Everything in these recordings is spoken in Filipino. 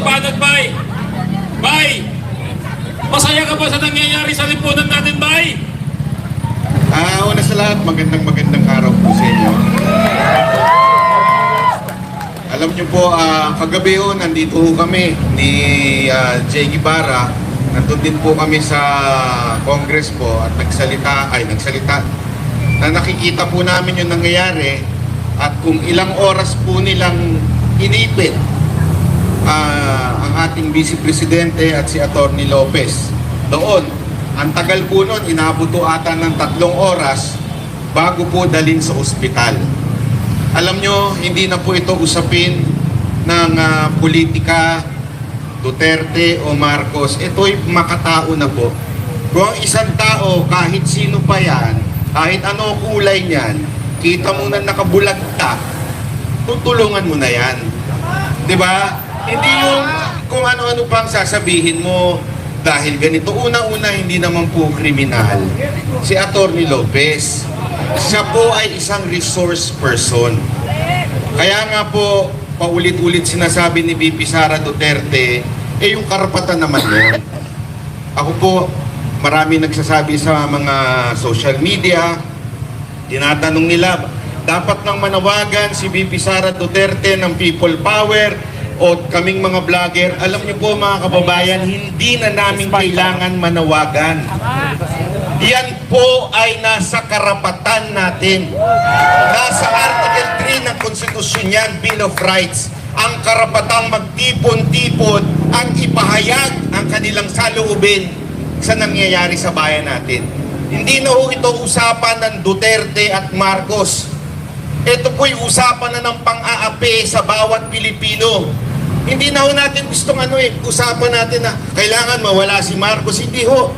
Banat, Bay? Bay, masaya ka ba sa nangyayari sa lipunan natin, Bay? Una sa lahat, magandang araw po sa inyo. Alam niyo po, kagabi ho, nandito ho kami ni Jay Guevara. Nandun din po kami sa Congress po at nagsalita, na nakikita po namin yung nangyayari at kung ilang oras po nilang inipit ang ating Vice Presidente at si Atty. Lopez. Doon, ang tagal po nun, inabot po ata ng 3 oras bago po dalhin sa ospital. Alam nyo, hindi na po ito usapin ng politika, Duterte o Marcos. Ito'y makatao na po. Kung isang tao, kahit sino pa yan, kahit ano kulay niyan, kita mo na nakabulagta, tutulungan mo na yan. Diba? Hindi yung kung ano-ano pang sasabihin mo dahil ganito. Una-una, hindi naman po kriminal si Atty. Lopez. Siya po ay isang resource person. Kaya nga po, paulit-ulit sinasabi ni VP Sara Duterte, yung karapatan naman yun. Ako po, marami nagsasabi sa mga social media, tinatanong nila, dapat nang manawagan si VP Sara Duterte ng People Power o kaming mga vlogger. Alam niyo po mga kababayan, hindi na namin kailangan manawagan. Yan po ay nasa karapatan natin. Nasa Article 3 ng Konstitusyon yan, Bill of Rights. Ang karapatang magtipon-tipon ang ipahayag ang kanilang saloobin sa nangyayari sa bayan natin. Hindi na ho ito usapan ng Duterte at Marcos. Ito po'y usapan na ng pang-aapi sa bawat Pilipino. Hindi na ho natin gustong usapan natin na kailangan mawala si Marcos. Hindi ho.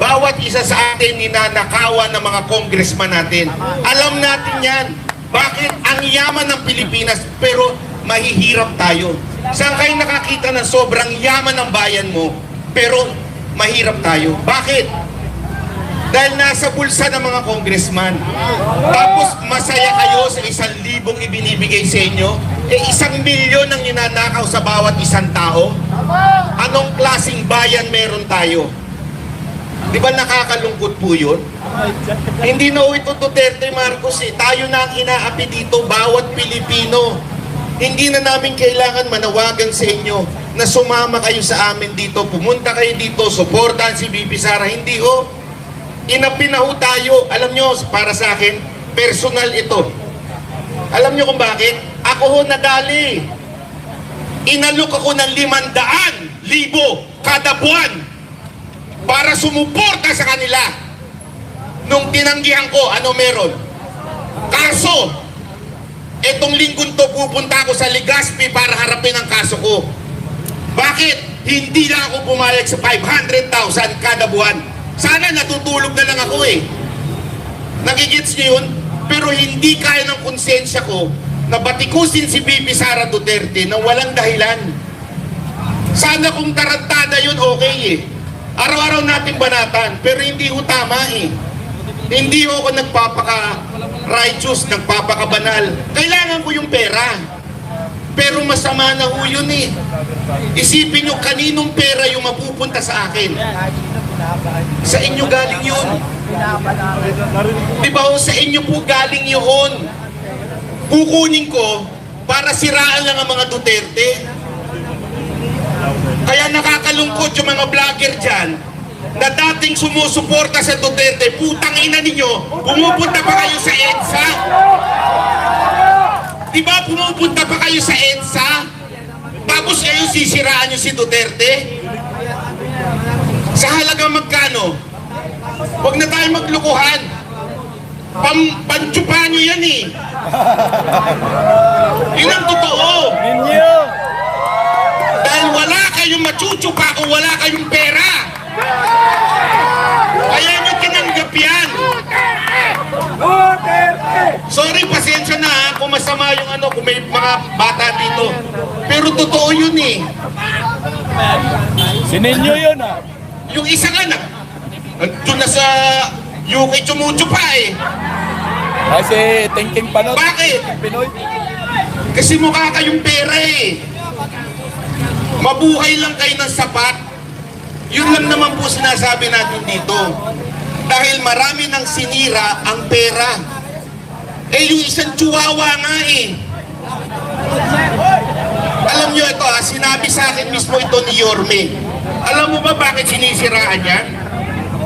Bawat isa sa atin ninanakawan ng mga congressman natin. Alam natin yan. Bakit? Ang yaman ng Pilipinas pero mahihirap tayo. Saan kayo nakakita ng sobrang yaman ng bayan mo pero mahirap tayo? Bakit? Dahil nasa bulsa ng mga congressman. Tapos masaya kayo sa 1,000 ibinibigay sa inyo. 1,000,000 ang ninanakaw sa bawat isang tao. Anong klaseng bayan meron tayo? Di ba nakakalungkot po yun? Hindi na ito Duterte Marcos tayo na ang inaapi dito, bawat Pilipino. Hindi na namin kailangan manawagan sa inyo na sumama kayo sa amin dito, pumunta kayo dito, suportahan si VP Sara. Hindi ho. Inapi na ho tayo. Alam nyo, para sa akin, personal ito. Alam nyo kung bakit? Ako ho nadali. Inalok ako ng 500,000 kada buwan para sumuporta sa kanila. Nung tinanggihan ko, ano meron? Kaso, etong linggong to pupunta ako sa Legazpi para harapin ang kaso ko. Bakit? Hindi na ako pumayag sa 500,000 kada buwan. Sana natutulog na lang ako Nagigits niyo yun? Pero hindi kaya ng konsensya ko na batikusin si VP Sara Duterte na walang dahilan. Sana kung tarantado yun, okay Araw-araw natin banatan, pero hindi ho tama Hindi ho ako nagpapaka-righteous, nagpapaka-banal. Kailangan ko yung pera. Pero masama na ho yun Isipin nyo kaninong pera yung mapupunta sa akin. Sa inyo galing yun. Diba ho, sa inyo po galing yun. Kukunin ko para siraan lang ang mga Duterte. Kaya nakakalungkot yung mga vlogger dyan na dating sumusuporta sa Duterte. Putang ina ninyo, pumupunta pa kayo sa EDSA? Diba pumupunta pa kayo sa EDSA? Tapos kayo sisiraan nyo si Duterte? Sa halagang magkano? Huwag na tayo maglukuhan. Pantsupa nyo yan Yun ang totoo. Dahil wala kayong machuchupa kung wala kayong pera. Kaya nyo tinanggap yan. Sorry, pasensya na kung masama yung kung may mga bata dito. Pero totoo yun Sininyo yun Yung isang anak, doon na sa UK tsumuchupa Kasi thinking pa nun. Bakit? Pinoy. Kasi mukha kayong pera Mabuhay lang kayo ng sapat. Yun lang naman po sinasabi natin dito. Dahil marami nang sinira ang pera. Eh, yung isang chihuahua nga eh. Alam nyo ito sinabi sa akin mismo ito ni Yorme. Alam mo ba bakit sinisiraan yan?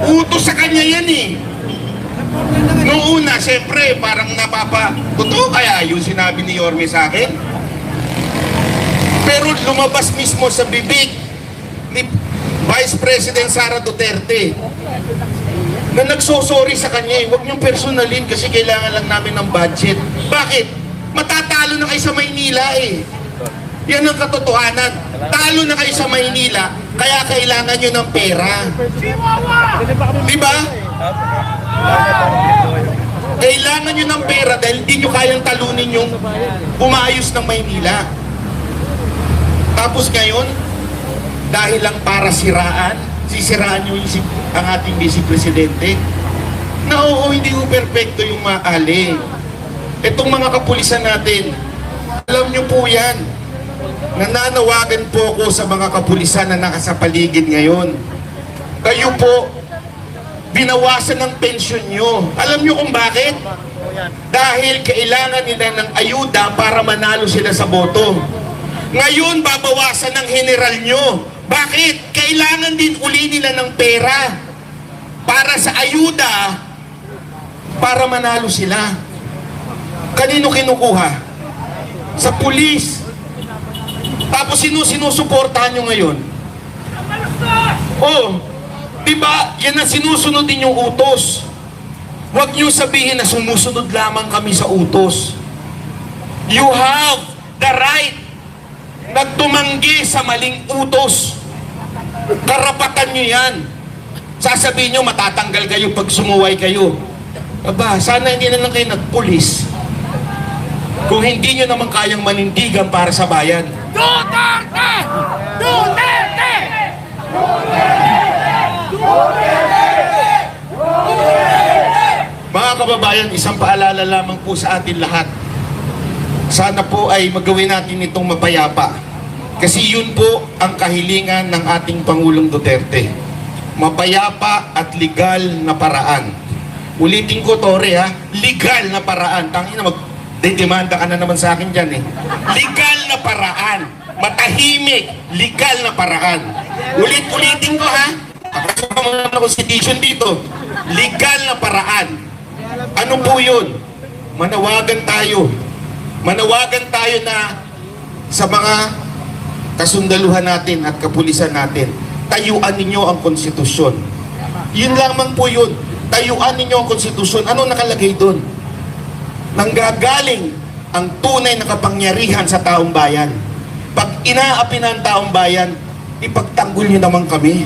Utos sa kanya yan eh. Noong una, siyempre, parang totoo kaya yung sinabi ni Yorme sa akin? Pero lumabas mismo sa bibig ni Vice President Sara Duterte na nagsosorry sa kanya. Huwag niyong personalin kasi kailangan lang namin ng budget. Bakit? Matatalo na kayo sa Maynila eh. Yan ang katotohanan. Talo na kayo sa Maynila, kaya kailangan nyo ng pera. Diba? Kailangan nyo ng pera dahil hindi nyo kayang talunin yung umayos ng Maynila. Tapos ngayon, dahil lang para sisiraan nyo ang ating Vice Presidente, na oo, hindi ko perfecto yung maali. Itong mga kapulisan natin, alam nyo po yan. Nananawagan po ako sa mga kapulisan na nakasapaligid ngayon. Kayo po, binawasan ng pensyon nyo. Alam nyo kung bakit? Dahil kailangan nila ng ayuda para manalo sila sa boto. Ngayon, babawasan ng general nyo. Bakit? Kailangan din uli nila ng pera para sa ayuda para manalo sila. Kanino kinukuha? Sa pulis. Tapos sinusuportahan nyo ngayon? Oh, diba? Yan ang sinusunod din yung utos. Huwag nyo sabihin na sumusunod lamang kami sa utos. You have the right na tumanggi sa maling utos. Karapatan nyo yan. Sasabihin nyo matatanggal kayo pag sumuway kayo. Aba, sana hindi na lang kayo nagpulis kung hindi nyo naman kayang manindigan para sa bayan. Duterte! Duterte! Mga kababayan, isang paalala lamang po sa atin lahat. Sana po ay magawin natin itong mapayapa. Kasi yun po ang kahilingan ng ating Pangulong Duterte. Mapayapa at legal na paraan. Ulitin ko, Tore, legal na paraan. Tangina, demanda ka na naman sa akin dyan eh. Legal na paraan. Matahimik, legal na paraan. Ulitin ko Ako pa mga na constitution dito. Legal na paraan. Ano po yun? Manawagan tayo. Manawagan tayo na sa mga kasundaluhan natin at kapulisan natin. Tayuan ninyo ang konstitusyon. Yun lamang po yun. Tayuan ninyo ang konstitusyon. Ano nakalagay doon? Nanggagaling ang tunay na kapangyarihan sa taong bayan. Pag inaapi ng taong bayan, ipagtanggol nyo naman kami.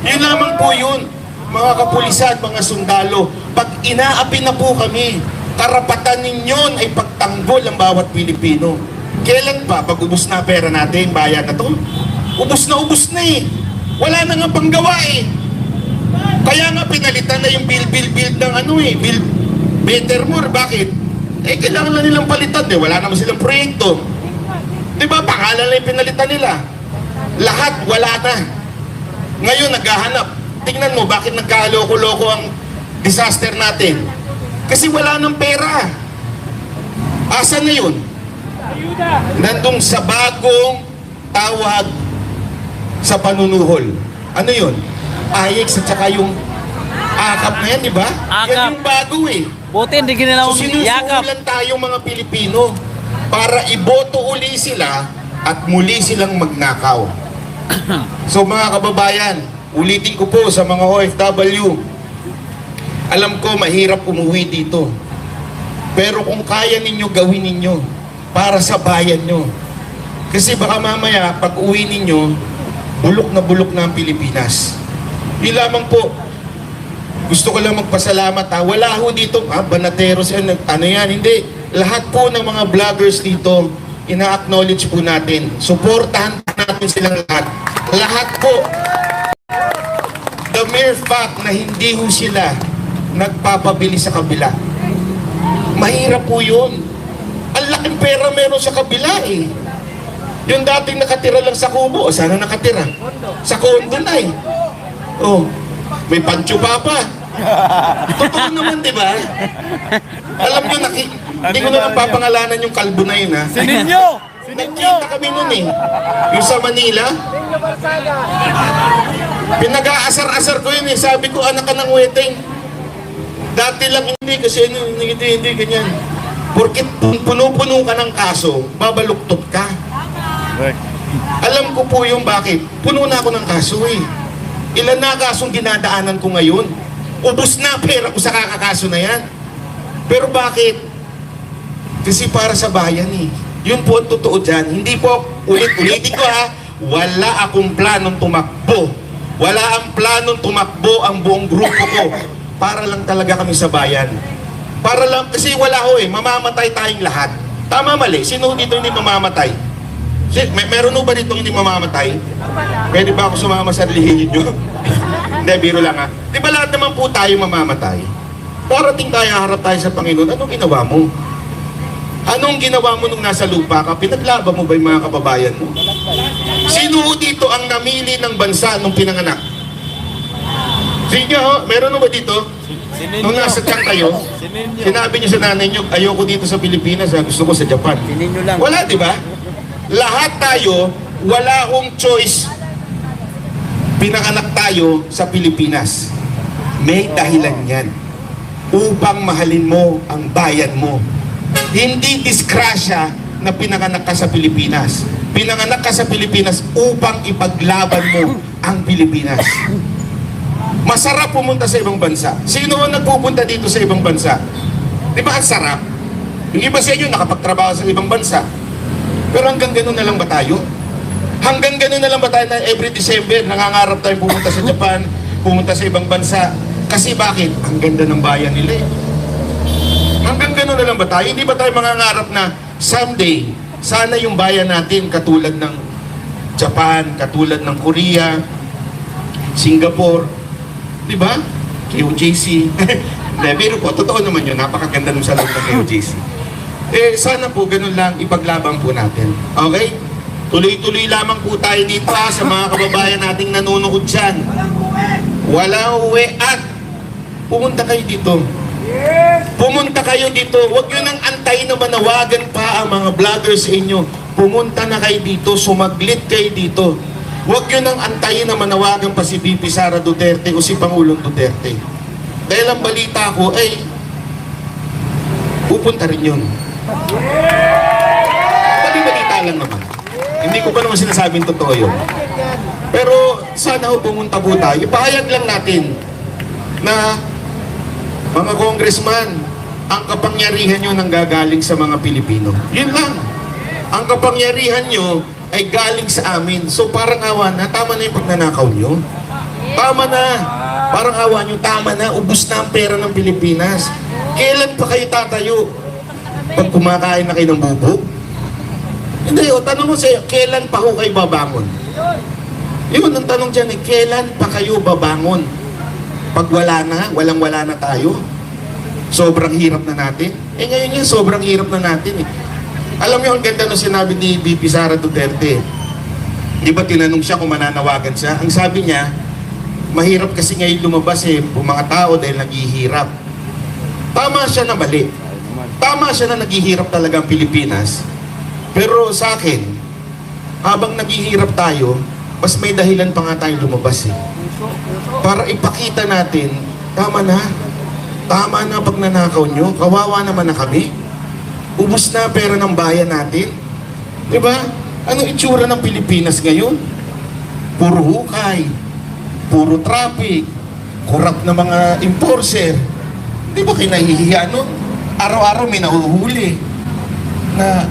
Yun lamang po yun, mga kapulisan, mga sundalo. Pag inaapi na po kami, karapatan ninyo ay pagtanggol ang bawat Pilipino. Kailan pa? Pag ubos na pera natin, bayan na to? Ubos na eh. Wala na nga panggawa eh. Kaya nga pinalitan na yung bill ng bill better more. Bakit? Eh, kailangan na nilang palitan eh. Wala naman silang proyekto. Diba? Pangalan na yung pinalitan nila. Lahat wala na. Ngayon, naghahanap. Tingnan mo, bakit nagkaloko-loko ang disaster natin? Kasi wala ng pera. Asa na yun? Nandung sa bagong tawag sa panunuhol. Ano yun? AYEX at saka yung AKAP na yan, di ba? Yan AKAP. yung bago eh. Buti hindi ginanawang So yakap. sinusulan tayong mga Pilipino para iboto uli sila at muli silang magnakaw. So mga kababayan, ulitin ko po sa mga OFW, alam ko mahirap umuwi dito. Pero kung kaya ninyo, gawin ninyo para sa bayan nyo. Kasi baka mamaya, pag uwi ninyo, bulok na ang Pilipinas. Yun lamang po. Gusto ko lang magpasalamat Wala ho dito, banateros yan, ano yan, hindi. Lahat po ng mga vloggers dito, ina-acknowledge po natin. Suportahan natin silang lahat. Lahat po. The mere fact na hindi ho sila nagpapabili sa kabila. Mahirap po yun. Ang laking pera meron sa kabila eh. Yung dating nakatira lang sa kubo, o sana nakatira? Sa kondo na eh. Oh, may pancho pa pa. Totoo naman, di ba? Alam nyo, hindi ko na lang papangalanan yung kalbo na yun, ha? Sininyo! Nagkita kami nun eh. Yung sa Manila. Pinag-aasar-asar ko yun eh. Sabi ko, anak ka ng weteng. Dati lang hindi kasi hindi ganyan. Porkit puno-puno ka ng kaso, babaluktot ka. Alam ko po yung bakit. Puno na ako ng kaso eh. Ilan na kasong dinadaanan ko ngayon? Ubus na pera ko sa kakakaso na yan. Pero bakit? Kasi para sa bayan eh. Yun po ang totoo dyan. Hindi po, ulit-ulitin ko ha, wala akong planong tumakbo. Wala ang planong tumakbo ang buong grupo ko. Para lang talaga kami sa bayan. Para lang, kasi wala ho eh, mamamatay tayong lahat. Tama mali, sino dito hindi mamamatay? Meron ho ba dito hindi mamamatay? Pwede ba ako sumama sa relihiyon nyo? Hindi, biro lang ha. Di ba lahat naman po tayo mamamatay? Darating tayo, harap tayo sa Panginoon, anong ginawa mo? Anong ginawa mo nung nasa lupa ka? Pinaglaban mo ba yung mga kababayan mo? Sino dito ang namili ng bansa nung pinanganak? Sige ho, meron ba dito? Nung nasa tiyan kayo, sinabi niyo sa nanay niyo, ayoko dito sa Pilipinas, gusto ko sa Japan. Wala, di ba? Lahat tayo, wala akong choice. Pinanganak tayo sa Pilipinas. May dahilan yan. Upang mahalin mo ang bayan mo. Hindi disgrasya na pinanganak ka sa Pilipinas. Pinanganak ka sa Pilipinas upang ipaglaban mo ang Pilipinas. Masarap pumunta sa ibang bansa. Sino ang nagpupunta dito sa ibang bansa? Di ba ang sarap? Yung iba sa inyo nakapagtrabaho sa ibang bansa. Pero hanggang ganun na lang ba tayo? Hanggang ganun na lang ba tayo na every December nangangarap tayong pumunta sa Japan, pumunta sa ibang bansa? Kasi bakit? Ang ganda ng bayan nila eh. Hanggang ganun na lang ba tayo? Hindi ba tayo mangangarap na someday, sana yung bayan natin katulad ng Japan, katulad ng Korea, Singapore, di ba? KOJC. Pero po, totoo naman yun, napakaganda nung sa loob ng KOJC. Sana po ganun lang ipaglaban po natin. Okay? Tuloy-tuloy lamang po tayo dito sa mga kababayan nating nanonood dyan. Walang uwi at pumunta kayo dito. Pumunta kayo dito. Huwag nyo nang antayin na manawagan pa ang mga vloggers sa inyo. Pumunta na kayo dito, sumaglit kayo dito. Huwag nyo nang antayin na manawagan pa si VP Sara Duterte o si Pangulong Duterte. Dahil ang balita ko ay pupunta rin yun. Balita lang naman. Hindi ko pa naman sinasabing totoo yun. Pero sana ho pumunta po tayo. Ipahayag lang natin na mga congressman, ang kapangyarihan nyo nanggagaling sa mga Pilipino. Yun lang. Ang kapangyarihan nyo ay galing sa amin. So parang awa na, tama na yung pagnanakaw nyo. Tama na. Parang awa nyo, tama na. Ubus na ang pera ng Pilipinas. Kailan pa kayo tatayo? Pag kumakain na kayo ng bubog? Hindi, o tanong mo sa'yo, kailan pa ho kayo babangon? Yun, ang tanong dyan eh, kailan pa kayo babangon? Pag wala na, walang-wala na tayo. Sobrang hirap na natin. Ngayon yun, sobrang hirap na natin eh. Alam niyo, ang ganda nung sinabi ni VP Sara Duterte. Di ba tinanong siya kung mananawagan siya? Ang sabi niya, mahirap kasi ngayon lumabas eh, mga tao dahil naghihirap. Tama siya na mali. Tama siya na naghihirap talaga ang Pilipinas. Pero sa akin, habang naghihirap tayo, mas may dahilan pa nga tayong lumabas eh. Para ipakita natin, tama na. Tama na pag nanakaw nyo. Kawawa naman na kami. Ubus na pera ng bayan natin. Diba? Anong itsura ng Pilipinas ngayon? Puro hukay. Puro traffic. Corrupt na mga enforcer. Di ba kinahihiya nun? Araw-araw may nahuhuli na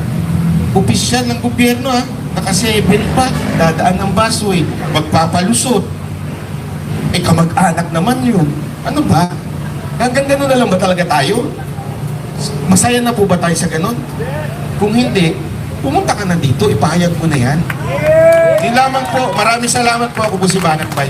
opisyal ng gobyerno naka-7 pa, dadaan ng busway, magpapalusot. Kamag-anak naman yun. Ano ba? Hanggang gano'n na lang ba talaga tayo? Masaya na po ba tayo sa gano'n? Kung hindi, pumunta ka na dito, ipahayag mo na yan. Yun lamang po, maraming salamat po. Ako po si Banat Bay.